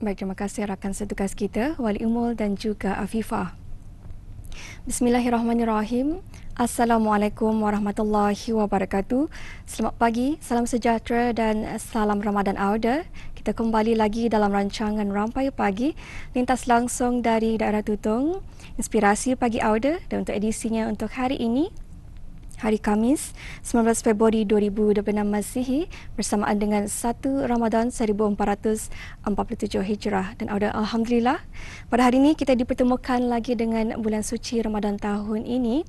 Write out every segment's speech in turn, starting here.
Baik, terima kasih rakan setugas kita, Wali Umul dan juga Afifah. Bismillahirrahmanirrahim. Assalamualaikum warahmatullahi wabarakatuh. Selamat pagi, salam sejahtera dan salam Ramadan Auda. Kita kembali lagi dalam rancangan Rampai Pagi, lintas langsung dari daerah Tutong, Inspirasi Pagi Auda, dan untuk edisinya untuk hari ini, hari Khamis, 19 Februari 2026 Masihi, bersamaan dengan 1 Ramadan 1447 Hijrah. Dan Alhamdulillah, pada hari ini kita dipertemukan lagi dengan bulan suci Ramadan tahun ini.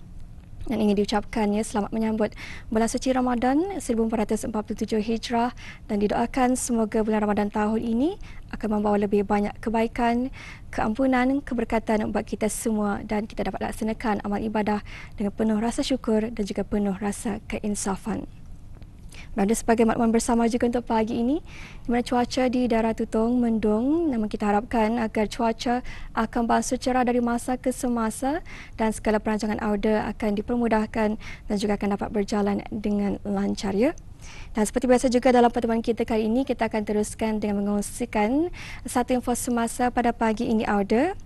Dan ingin diucapkannya selamat menyambut bulan suci Ramadan 1447 Hijrah, dan didoakan semoga bulan Ramadan tahun ini akan membawa lebih banyak kebaikan, keampunan, keberkatan buat kita semua, dan kita dapat laksanakan amal ibadah dengan penuh rasa syukur dan juga penuh rasa keinsafan. Berada sebagai makluman bersama juga untuk pagi ini, di mana cuaca di daerah Tutong mendung, namun kita harapkan agar cuaca akan beransur cerah dari masa ke semasa dan segala perancangan auda akan dipermudahkan dan juga akan dapat berjalan dengan lancar, ya. Dan seperti biasa juga dalam pertemuan kita kali ini, kita akan teruskan dengan mengongsikan satu info semasa pada pagi ini auda,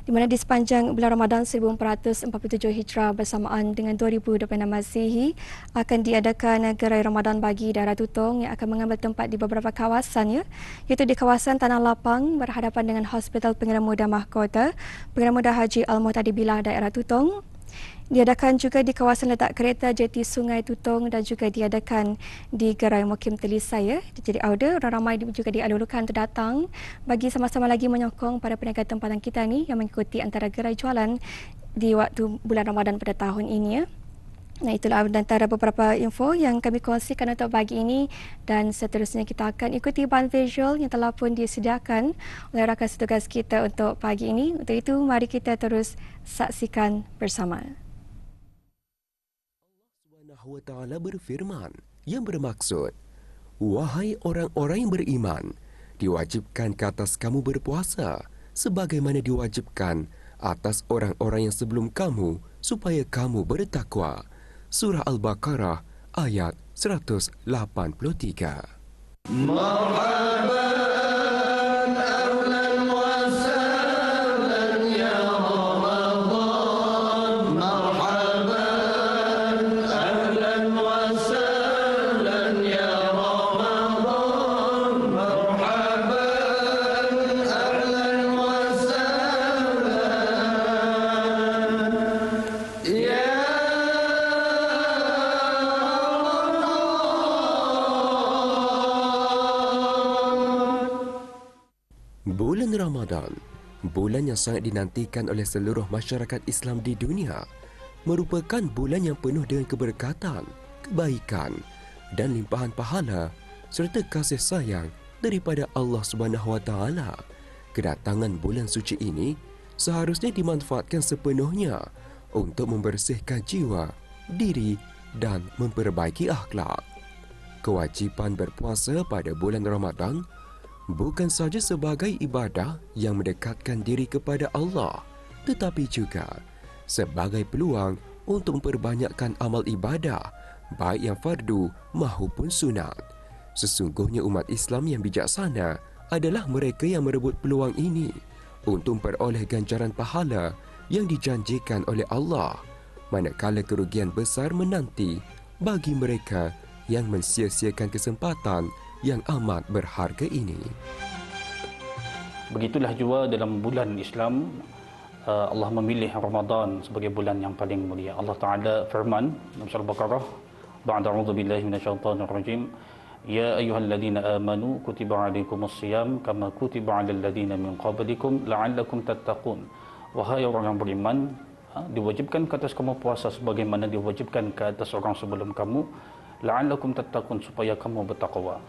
di mana di sepanjang bulan Ramadan 1447 Hijrah bersamaan dengan 2026 Masihi akan diadakan gerai Ramadan bagi daerah Tutong yang akan mengambil tempat di beberapa kawasan, ya, iaitu di kawasan Tanah Lapang berhadapan dengan Hospital Pengeran Muda Mahkota, Pengeran Muda Haji Al-Muhtadi Billah daerah Tutong. Diadakan juga di kawasan letak kereta Jeti Sungai Tutong dan juga diadakan di Gerai Mukim Telisai, ya. Jadi auda ramai juga dialulukan untuk datang bagi sama-sama lagi menyokong para peniaga tempatan kita ni yang mengikuti antara gerai jualan di waktu bulan Ramadan pada tahun ini, ya. Nah, itulah antara beberapa info yang kami kongsikan untuk pagi ini, dan seterusnya kita akan ikuti bahan visual yang telah pun disediakan oleh rakan setugas kita untuk pagi ini. Untuk itu, mari kita terus saksikan bersama. Allah Ta'ala berfirman yang bermaksud, wahai orang-orang yang beriman, diwajibkan ke atas kamu berpuasa sebagaimana diwajibkan atas orang-orang yang sebelum kamu supaya kamu bertakwa. Surah Al-Baqarah ayat 183. Bulan Ramadan, bulan yang sangat dinantikan oleh seluruh masyarakat Islam di dunia, merupakan bulan yang penuh dengan keberkatan, kebaikan dan limpahan pahala serta kasih sayang daripada Allah Subhanahu Wa Taala. Kedatangan bulan suci ini seharusnya dimanfaatkan sepenuhnya untuk membersihkan jiwa, diri dan memperbaiki akhlak. Kewajipan berpuasa pada bulan Ramadan bukan sahaja sebagai ibadah yang mendekatkan diri kepada Allah, tetapi juga sebagai peluang untuk memperbanyakkan amal ibadah, baik yang fardu maupun sunat. Sesungguhnya umat Islam yang bijaksana adalah mereka yang merebut peluang ini untuk memperoleh ganjaran pahala yang dijanjikan oleh Allah, manakala kerugian besar menanti bagi mereka yang mensia-siakan kesempatan yang amat berharga ini. Begitulah jua dalam bulan Islam, Allah memilih Ramadan sebagai bulan yang paling mulia. Allah Ta'ala firman dalam surah Al-Baqarah, ba'da'udzu billahi minasyaitanir rajim, ya ayyuhalladzina amanu kutiba 'alaikumus shiyam kama kutiba 'alal ladzina min qablikum la'allakum tattaqun. Wahai orang yang beriman, diwajibkan ke atas kamu puasa sebagaimana diwajibkan ke atas orang sebelum kamu, la'allakum tattaqun, supaya kamu bertakwa.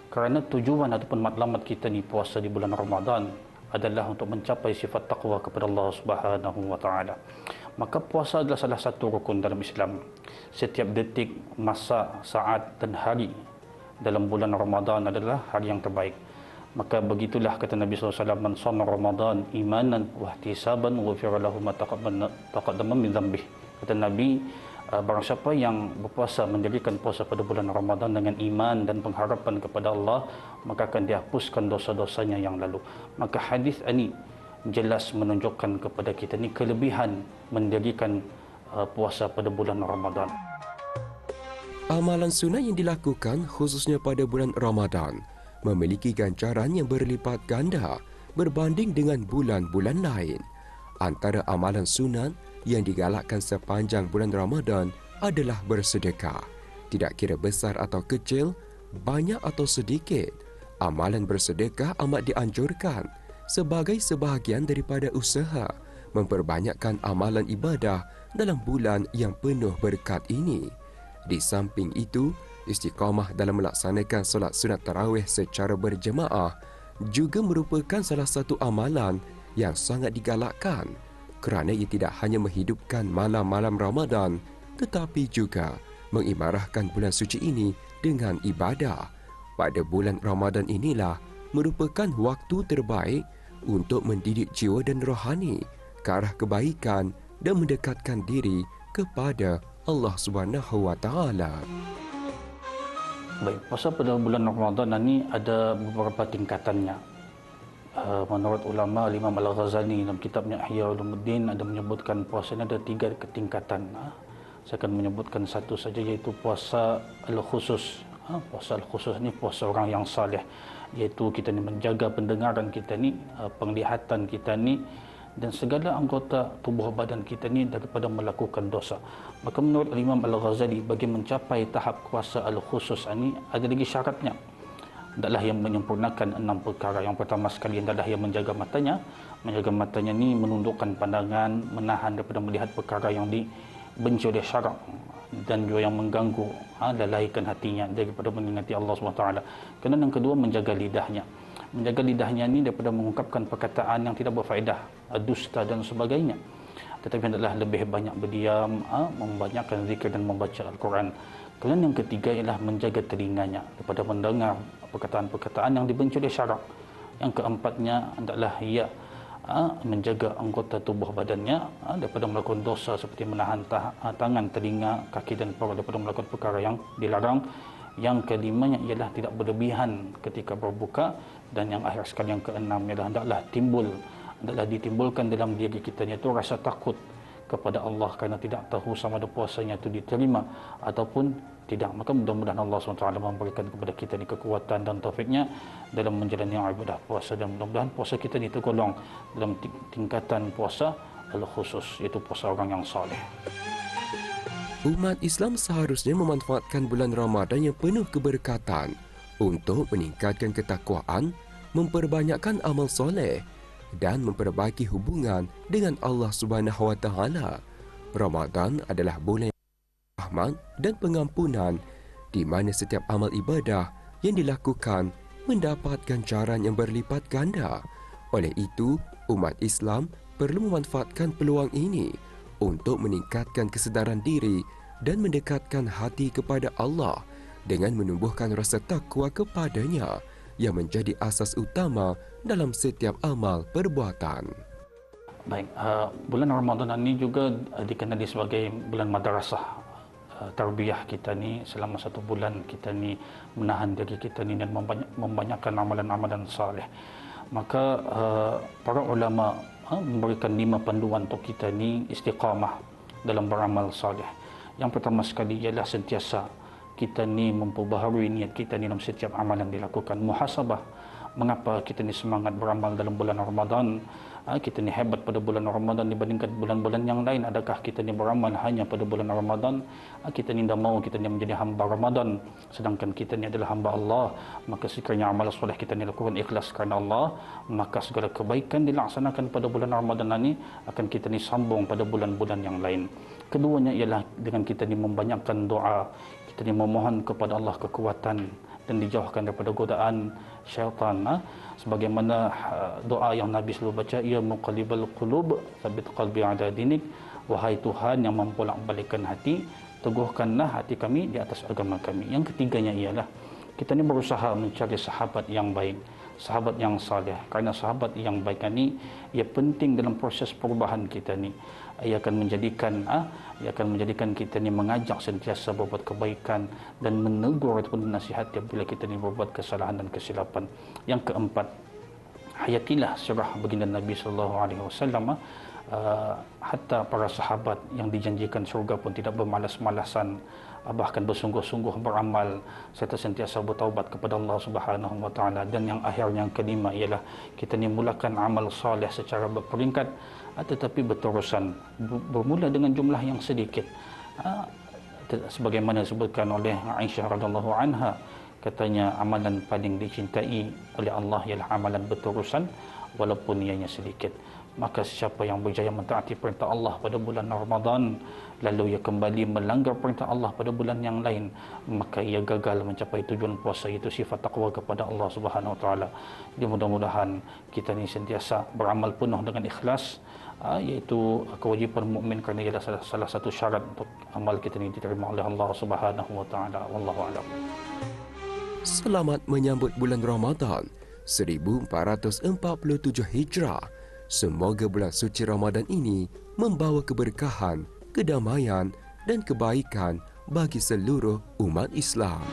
Kerana tujuan ataupun matlamat kita ni puasa di bulan Ramadan adalah untuk mencapai sifat takwa kepada Allah Subhanahu Wa Taala. Maka puasa adalah salah satu rukun dalam Islam. Setiap detik, masa, saat dan hari dalam bulan Ramadan adalah hari yang terbaik. Maka begitulah kata Nabi SAW, man shoma Ramadan imanan wa ihtisaban ghufira lahu ma taqaddama min dhanbih. Kata Nabi, Barang siapa yang berpuasa mendirikan puasa pada bulan Ramadan dengan iman dan pengharapan kepada Allah, maka akan dihapuskan dosa-dosanya yang lalu. Maka hadis ini jelas menunjukkan kepada kita ni kelebihan mendirikan puasa pada bulan Ramadan. Amalan sunnah yang dilakukan khususnya pada bulan Ramadan memiliki ganjaran yang berlipat ganda berbanding dengan bulan-bulan lain. Antara amalan sunat yang digalakkan sepanjang bulan Ramadan adalah bersedekah. Tidak kira besar atau kecil, banyak atau sedikit, amalan bersedekah amat dianjurkan sebagai sebahagian daripada usaha memperbanyakkan amalan ibadah dalam bulan yang penuh berkat ini. Di samping itu, istiqamah dalam melaksanakan solat sunat tarawih secara berjemaah juga merupakan salah satu amalan yang sangat digalakkan kerana ia tidak hanya menghidupkan malam-malam Ramadan tetapi juga mengimarahkan bulan suci ini dengan ibadah. Pada bulan Ramadan inilah merupakan waktu terbaik untuk mendidik jiwa dan rohani ke arah kebaikan dan mendekatkan diri kepada Allah Subhanahu wa taala. Baik, puasa pada bulan Ramadan ini ada beberapa tingkatannya. Menurut ulama Imam Al-Ghazali dalam kitabnya Ihya Ulumuddin ada menyebutkan puasa ini ada 3 tingkatan. Saya akan menyebutkan satu saja, iaitu puasa al-khusus. Puasa al-khusus ini puasa orang yang saleh, iaitu kita ni menjaga pendengaran kita ni, penglihatan kita ni dan segala anggota tubuh badan kita ni daripada melakukan dosa. Maka menurut Imam Al-Ghazali, bagi mencapai tahap puasa al-khusus ini ada lagi syaratnya. Adalah yang menyempurnakan 6 perkara. Yang pertama sekali adalah yang menjaga matanya. Menjaga matanya ni menundukkan pandangan, menahan daripada melihat perkara yang dibenci oleh syarak, dan juga yang mengganggu, lalaikan hatinya daripada mengingati Allah SWT. Kemudian yang kedua, menjaga lidahnya. Menjaga lidahnya ni daripada mengungkapkan perkataan yang tidak berfaedah, dusta dan sebagainya. Tetapi adalah lebih banyak berdiam, membanyakkan zikir dan membaca Al-Quran. Kemudian yang ketiga ialah menjaga telinganya daripada mendengar perkataan-perkataan yang dibenci oleh syarak. Yang keempatnya adalah ia menjaga anggota tubuh badannya daripada melakukan dosa seperti menahan tangan, telinga, kaki dan perut daripada melakukan perkara yang dilarang. Yang kelimanya ialah tidak berlebihan ketika berbuka. Dan yang akhir sekali, yang keenam ialah adalah ditimbulkan dalam diri kita, iaitu rasa takut kepada Allah kerana tidak tahu sama ada puasanya itu diterima ataupun tidak. Maka mudah-mudahan Allah SWT memberikan kepada kita ni kekuatan dan taufiknya dalam menjalani ibadah puasa, dan mudah-mudahan puasa kita ni tergolong dalam tingkatan puasa al-khusus, iaitu puasa orang yang saleh. Umat Islam seharusnya memanfaatkan bulan Ramadan yang penuh keberkatan untuk meningkatkan ketakwaan, memperbanyakkan amal soleh dan memperbaiki hubungan dengan Allah Subhanahu wa taala. Ramadan adalah bulan rahmat dan pengampunan di mana setiap amal ibadah yang dilakukan mendapat ganjaran yang berlipat ganda. Oleh itu, umat Islam perlu memanfaatkan peluang ini untuk meningkatkan kesedaran diri dan mendekatkan hati kepada Allah dengan menumbuhkan rasa takwa kepadanya yang menjadi asas utama dalam setiap amal perbuatan. Baik, bulan Ramadan ini juga dikenali sebagai bulan madrasah tarbiyah kita ni. Selama 1 bulan kita ni menahan diri kita ni dan membanyakkan amalan-amalan saleh. Maka para ulama memberikan 5 panduan untuk kita ni istiqamah dalam beramal saleh. Yang pertama sekali ialah sentiasa kita ni memperbaharui niat kita ni dalam setiap amalan dilakukan. Muhasabah, mengapa kita ni semangat beramal dalam bulan Ramadan? Kita ni hebat pada bulan Ramadan dibandingkan bulan-bulan yang lain. Adakah kita ni beramal hanya pada bulan Ramadan? Kita ni dah mahu kita ni menjadi hamba Ramadan, sedangkan kita ni adalah hamba Allah. Maka sekiranya amal soleh kita ni lakukan ikhlas kerana Allah, maka segala kebaikan dilaksanakan pada bulan Ramadan ini akan kita ni sambung pada bulan-bulan yang lain. Keduanya ialah dengan kita ni membanyakkan doa. Kita ni memohon kepada Allah kekuatan dan dijauhkan daripada godaan syaitan. Sebagaimana doa yang Nabi selalu baca, ya muqallibal qulub tsabbit qalbi ala dinik, wahai Tuhan yang membolak-balikkan hati, teguhkanlah hati kami di atas agama kami. Yang ketiganya ialah kita ni berusaha mencari sahabat yang baik. sahabat yang saleh. Kerana sahabat yang baik ni ia penting dalam proses perubahan kita ni. Ia akan menjadikan kita ni mengajak sentiasa berbuat kebaikan dan menegur ataupun menasihati apabila kita ni berbuat kesalahan dan kesilapan. Yang keempat, hayatilah sirah baginda Nabi sallallahu alaihi wasallam. Hatta para sahabat yang dijanjikan surga pun tidak bermalas-malasan, bahkan bersungguh-sungguh beramal serta sentiasa bertaubat kepada Allah Subhanahu wa taala. Dan yang akhirnya, yang kelima, ialah kita ni mulakan amal soleh secara berperingkat tetapi berterusan, bermula dengan jumlah yang sedikit. Sebagaimana disebutkan oleh Aisyah radhiyallahu anha, katanya amalan paling dicintai oleh Allah ialah amalan berterusan walaupun ianya sedikit. Maka siapa yang berjaya mentaati perintah Allah pada bulan Ramadan lalu ia kembali melanggar perintah Allah pada bulan yang lain, maka ia gagal mencapai tujuan puasa, iaitu sifat taqwa kepada Allah Subhanahu wa taala. Jadi mudah-mudahan kita ni sentiasa beramal penuh dengan ikhlas, iaitu kewajipan mukmin, kerana ialah salah satu syarat untuk amal kita ni diterima oleh Allah Subhanahu wa taala. Wallahu a'lam. Selamat menyambut bulan Ramadan 1447 Hijrah. Semoga bulan suci Ramadan ini membawa keberkahan, kedamaian dan kebaikan bagi seluruh umat Islam.